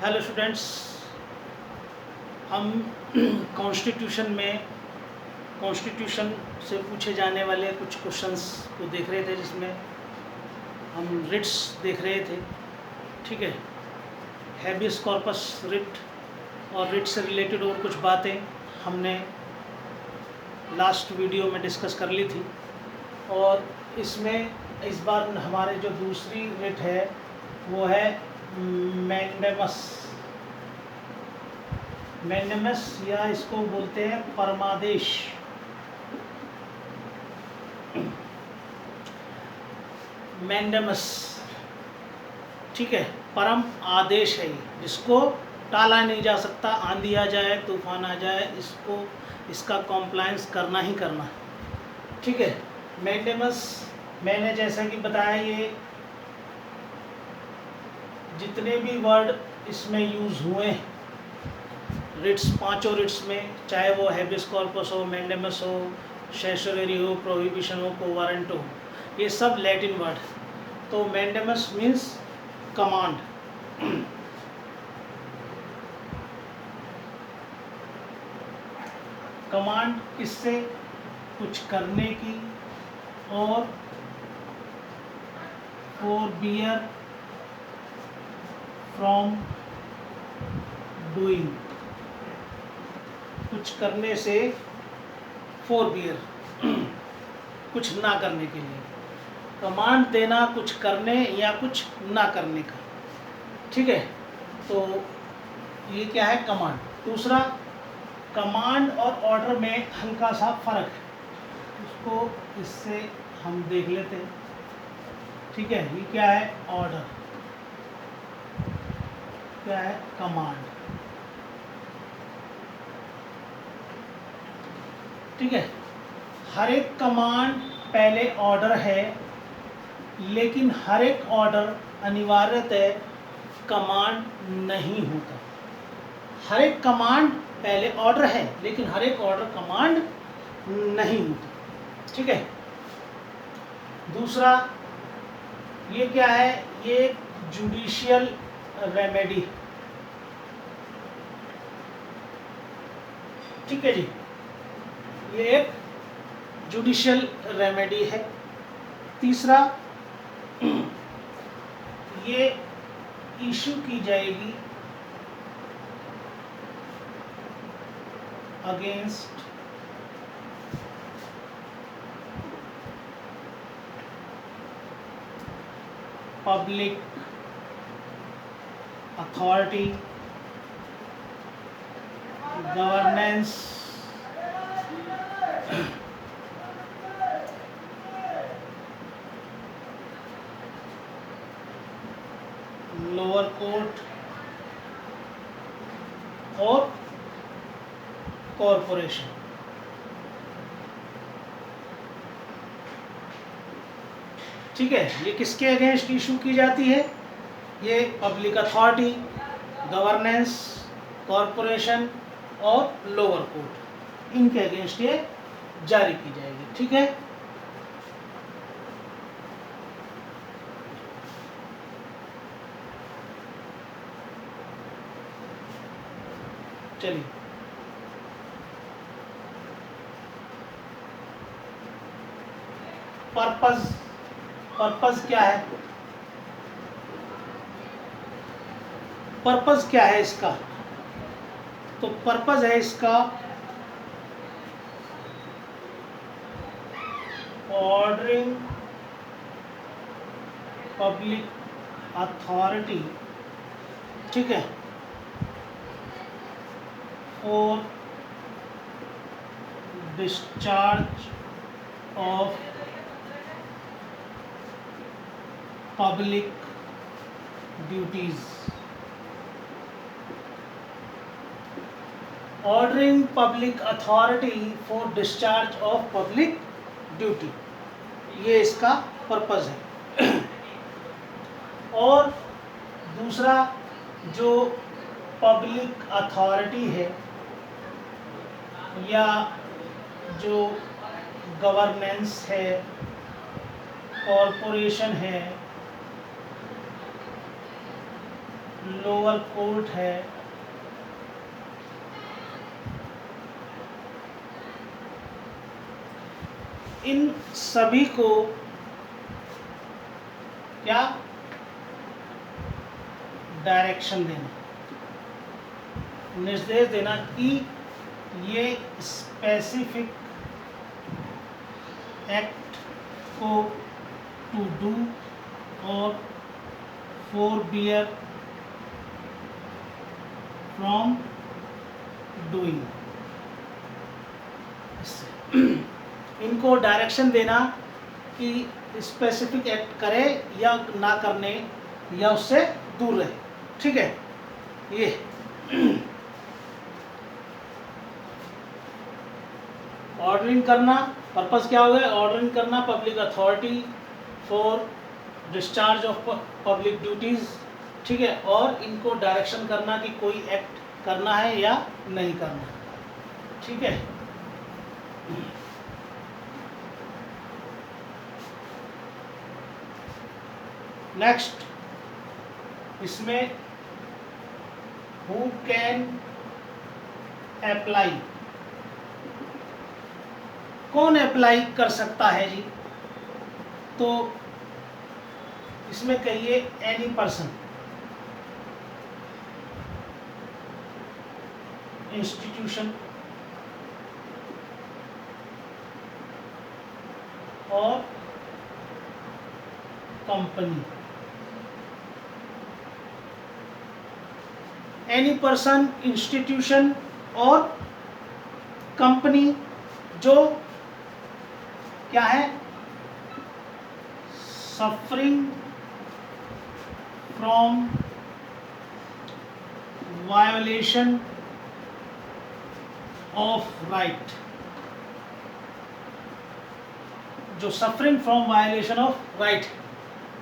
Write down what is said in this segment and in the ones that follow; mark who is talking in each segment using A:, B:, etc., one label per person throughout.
A: Hello students. हम constitution से पूछे जाने वाले कुछ क्वेश्चंस को देख रहे थे, जिसमें हम रिट्स देख रहे थे। ठीक है, हैबियस कॉर्पस रिट और रिट से रिलेटेड और कुछ बातें हमने लास्ट वीडियो में डिस्कस कर ली थी। और इसमें इस बार हमारे जो दूसरी रिट है वो है मैंडेमस या इसको बोलते हैं परमादेश। मैंडेमस, ठीक है, परम आदेश है ये, जिसको टाला नहीं जा सकता। आंधी आ जाए, तूफान आ जाए, इसका कॉम्प्लायंस करना ही करना। ठीक है, मैंडेमस मैंने जैसा कि बताया, ये जितने भी वर्ड इसमें यूज़ हुए हैं रिट्स, पांचों रिट्स में, चाहे वो हैबियस कॉर्पस हो, मैंडेमस हो, सेशोरेरी हो, प्रोहिबिशन हो, कोवारंट हो, ये सब लैटिन वर्ड है। तो मैंडेमस मीन्स कमांड। कमांड किससे? कुछ करने की, और फोरबियर फ्रॉम डूइंग, कुछ करने से, फोरबियर कुछ ना करने के लिए, कमांड देना कुछ करने या कुछ ना करने का। ठीक है, तो ये क्या है? कमांड। दूसरा, कमांड और ऑर्डर में हल्का सा फर्क है, उसको इससे हम देख लेते हैं। ठीक है, ये क्या है? ऑर्डर। क्या है? कमांड। ठीक है, हर एक कमांड पहले ऑर्डर है, लेकिन हर एक ऑर्डर अनिवार्यतः कमांड नहीं होता। हर एक कमांड पहले ऑर्डर है, लेकिन हर एक ऑर्डर कमांड नहीं होता। ठीक है, दूसरा, ये क्या है? ये जुडिशियल रेमेडी। ठीक है जी, ये एक जुडिशियल रेमेडी है। तीसरा, ये इशू की जाएगी against public authority, governance, lower court और कॉरपोरेशन। ठीक है, ये किसके अगेंस्ट इशू की जाती है? ये पब्लिक अथॉरिटी, गवर्नेंस, कॉरपोरेशन और लोअर कोर्ट, इनके अगेंस्ट ये जारी की जाएगी। ठीक है, चलिए। पर्पस क्या है? पर्पस क्या है इसका? तो पर्पस है इसका ऑर्डरिंग पब्लिक अथॉरिटी, ठीक है, for discharge of public duties. Ordering public authority for discharge of public duty, ये इसका पर्पस है। और दूसरा, जो पब्लिक अथॉरिटी है या जो गवर्नेंस है, कॉरपोरेशन है, लोअर कोर्ट है, इन सभी को क्या डायरेक्शन देना, निर्देश देना कि ये स्पेसिफिक एक्ट को टू डू और फोरबियर फ्रॉम डूइंग। इनको डायरेक्शन देना कि स्पेसिफिक एक्ट करे या ना करने या उससे दूर रहे। ठीक है, ये ऑर्डरिंग करना, पर्पस क्या हो गया, ऑर्डरिंग करना public authority for discharge of public duties. ठीक है, और इनको डायरेक्शन करना कि कोई एक्ट करना है या नहीं करना। ठीक है, नेक्स्ट इसमें हु कैन अप्लाई, कौन अप्लाई कर सकता है जी, तो इसमें कहिए एनी पर्सन, इंस्टीट्यूशन और कंपनी। एनी पर्सन, इंस्टीट्यूशन और कंपनी जो क्या है, suffering from violation of right, जो suffering from violation of right,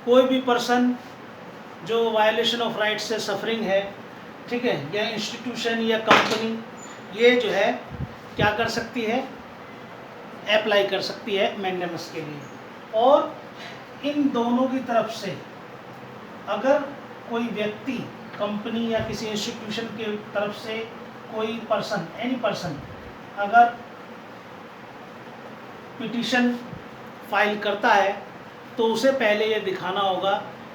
A: कोई भी पर्सन जो वायोलेशन ऑफ राइट से सफरिंग है, ठीक है, या इंस्टीट्यूशन या कंपनी, ये जो है क्या कर सकती है, अप्लाई कर सकती है मैंडेमस के लिए। और इन दोनों की तरफ से अगर कोई व्यक्ति, कंपनी या किसी इंस्टीट्यूशन की तरफ से कोई पर्सन, एनी पर्सन अगर पिटीशन फाइल करता है तो उसे पहले ये दिखाना होगा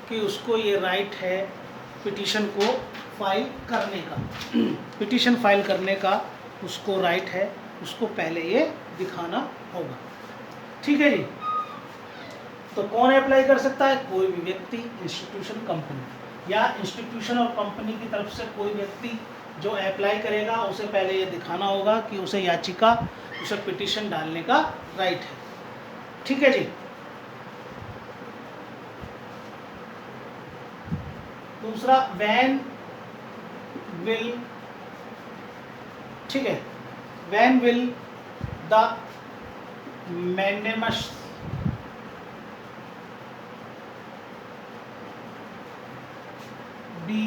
A: कि उसको ये राइट है पिटीशन को फाइल करने का, पिटीशन फाइल करने का उसको राइट है, उसको पहले ये दिखाना होगा। ठीक है जी, तो कौन अप्लाई कर सकता है, कोई भी व्यक्ति, इंस्टीट्यूशन, कंपनी, या इंस्टीट्यूशन और कंपनी की तरफ से कोई व्यक्ति जो अप्लाई करेगा उसे पहले ये दिखाना होगा कि उसे याचिका, उसे पिटीशन डालने का राइट है। ठीक है जी, दूसरा व्हेन विल, ठीक है, when will the mandamus be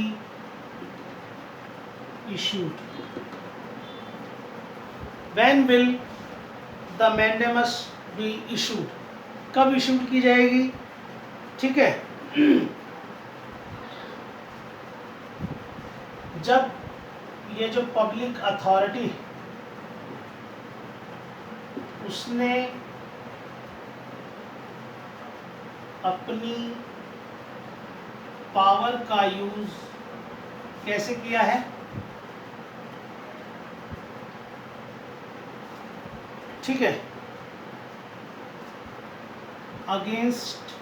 A: issued, when will the mandamus be issued, कब इशूड की जाएगी। ठीक है, जब ये जो पब्लिक अथॉरिटी उसने अपनी पावर का यूज कैसे किया है, ठीक है, against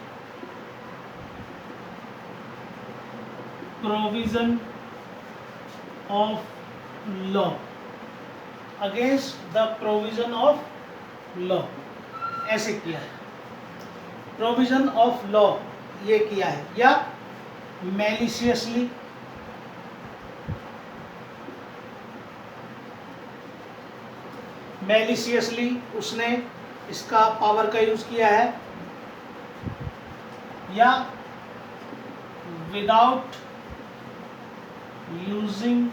A: provision of law, against the provision of law, ऐसे किया है, प्रोविजन ऑफ लॉ ये किया है, या मैलिशियसली, मैलिशियसली उसने इसका पावर का यूज किया है, या विदाउट यूजिंग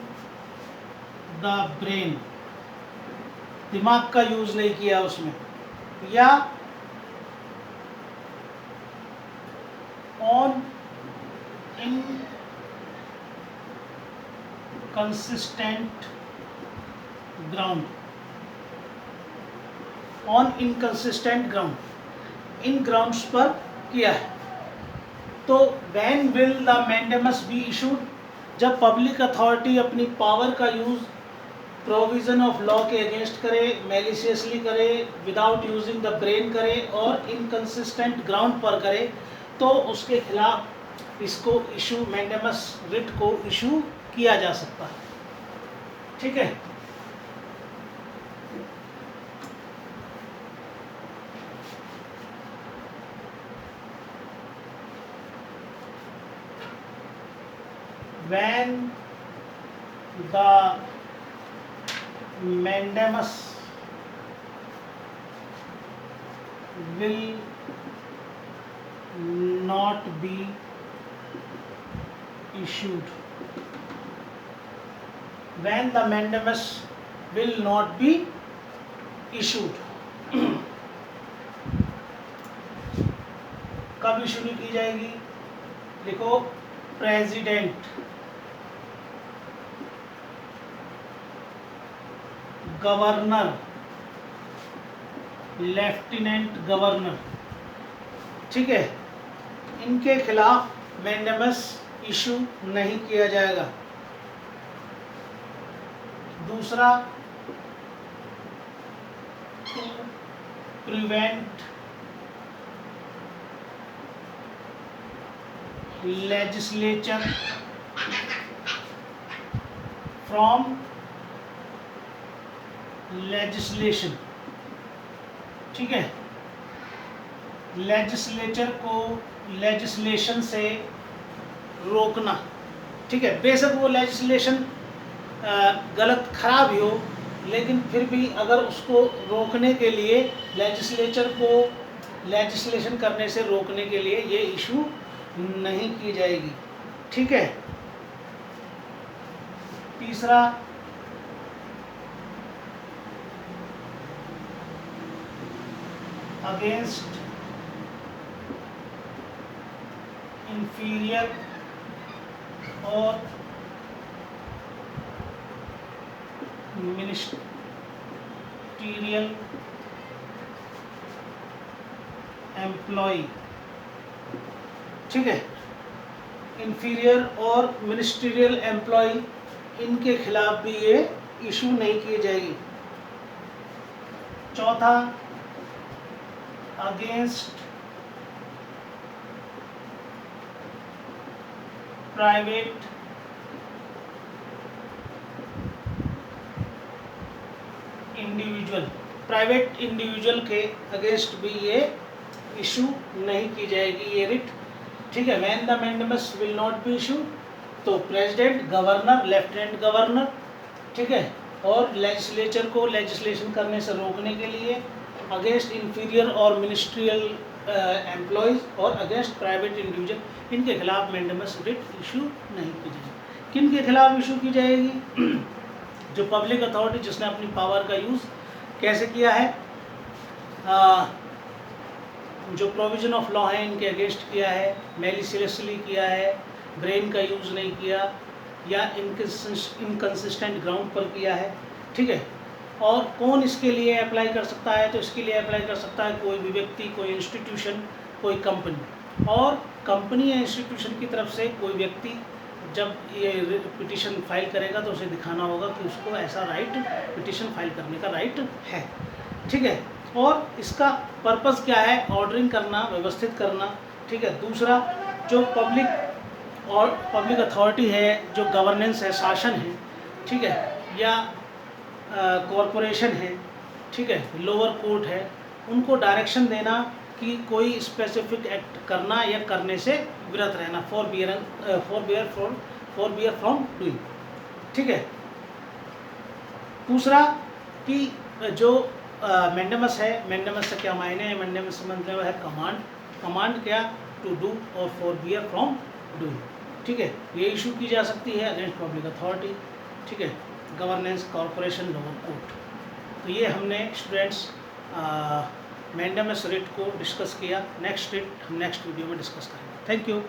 A: द ब्रेन, दिमाग का यूज नहीं किया उसमें, या on consistent ground, on inconsistent ground, in grounds पर किया है। तो when will the mandamus be issued, जब पब्लिक अथॉरिटी अपनी पावर का यूज़ प्रोविज़न ऑफ लॉ के अगेंस्ट करे, मैलिशियसली करे, विदाउट यूजिंग द ब्रेन करे और इनकंसिस्टेंट ग्राउंड पर करे, तो उसके खिलाफ इसको इशू, मैंडेमस रिट को इशू किया जा सकता है। ठीक है। When the mandamus will not be issued, when the mandamus will not be issued, कब इशू नहीं की जाएगी? लिखो, प्रेसिडेंट, गवर्नर, लेफ्टिनेंट गवर्नर, ठीक है, इनके खिलाफ मैंडेमस इशू नहीं किया जाएगा। दूसरा, to prevent legislature from legislation, ठीक है, लेजिस्लेचर को लेजिस्लेशन से रोकना। ठीक है, बेशक वो लेजिस्लेशन गलत खराब ही हो, लेकिन फिर भी अगर उसको रोकने के लिए, लेजिस्लेचर को लेजिस्लेशन करने से रोकने के लिए ये इशू नहीं की जाएगी। ठीक है। तीसरा, अगेंस्ट इंफीरियर और मिनिस्ट्रियल एम्प्लॉय, ठीक है, इंफीरियर और मिनिस्ट्रियल एम्प्लॉय, इनके खिलाफ भी ये इशू नहीं की जाएगी। चौथा, against private individual, private individual के अगेंस्ट भी ये इशू नहीं की जाएगी ये रिट। ठीक है। When the mandamus will not be issue, तो प्रेसिडेंट, गवर्नर, लेफ्टिनेंट गवर्नर, ठीक है, और लेजिस्लेचर को लेजिस्लेशन करने से रोकने के लिए, अगेंस्ट इंफीरियर और मिनिस्ट्रियल एम्प्लॉयज़ और अगेंस्ट प्राइवेट इंडिविजुअल, इनके खिलाफ मैंडेमस रिट इशू नहीं की जाएगी। किन के खिलाफ इशू की जाएगी? जो पब्लिक अथॉरिटी जिसने अपनी पावर का यूज़ कैसे किया है, जो प्रोविज़न ऑफ लॉ है इनके अगेंस्ट किया है, मैलिशियसली किया है, ब्रेन का यूज़ नहीं किया, या इनकंसिस्टेंट ग्राउंड पर किया है। ठीक है। और कौन इसके लिए अप्लाई कर सकता है? तो इसके लिए अप्लाई कर सकता है कोई भी व्यक्ति, कोई इंस्टीट्यूशन, कोई कंपनी। और कंपनी या इंस्टीट्यूशन की तरफ से कोई व्यक्ति जब ये पिटीशन फाइल करेगा तो उसे दिखाना होगा कि उसको ऐसा राइट, पिटीशन फाइल करने का राइट है। ठीक है। और इसका पर्पस क्या है? ऑर्डरिंग करना, व्यवस्थित करना। ठीक है। दूसरा, जो पब्लिक अथॉरिटी है, जो गवर्नेंस है, शासन है, ठीक है, या कॉरपोरेशन है, ठीक है, लोअर कोर्ट है, उनको डायरेक्शन देना कि कोई स्पेसिफिक एक्ट करना या करने से विरत रहना, फॉरबियर फ्रॉम डूइंग। ठीक है। दूसरा कि जो मैंडेमस है, मैंडेमस से क्या मायने है? मैंडेमस से मतलब है कमांड। कमांड क्या? टू डू और फॉरबियर फ्रॉम डूइंग। ठीक है। ये इशू की जा सकती है अगेंस्ट पब्लिक अथॉरिटी, ठीक है, गवर्नेंस, कॉरपोरेशन, लोअर कोर्ट। तो ये हमने स्टूडेंट्स मैंडेमस रिट को डिस्कस किया। नेक्स्ट रिट हम नेक्स्ट वीडियो में डिस्कस करेंगे। Thank you.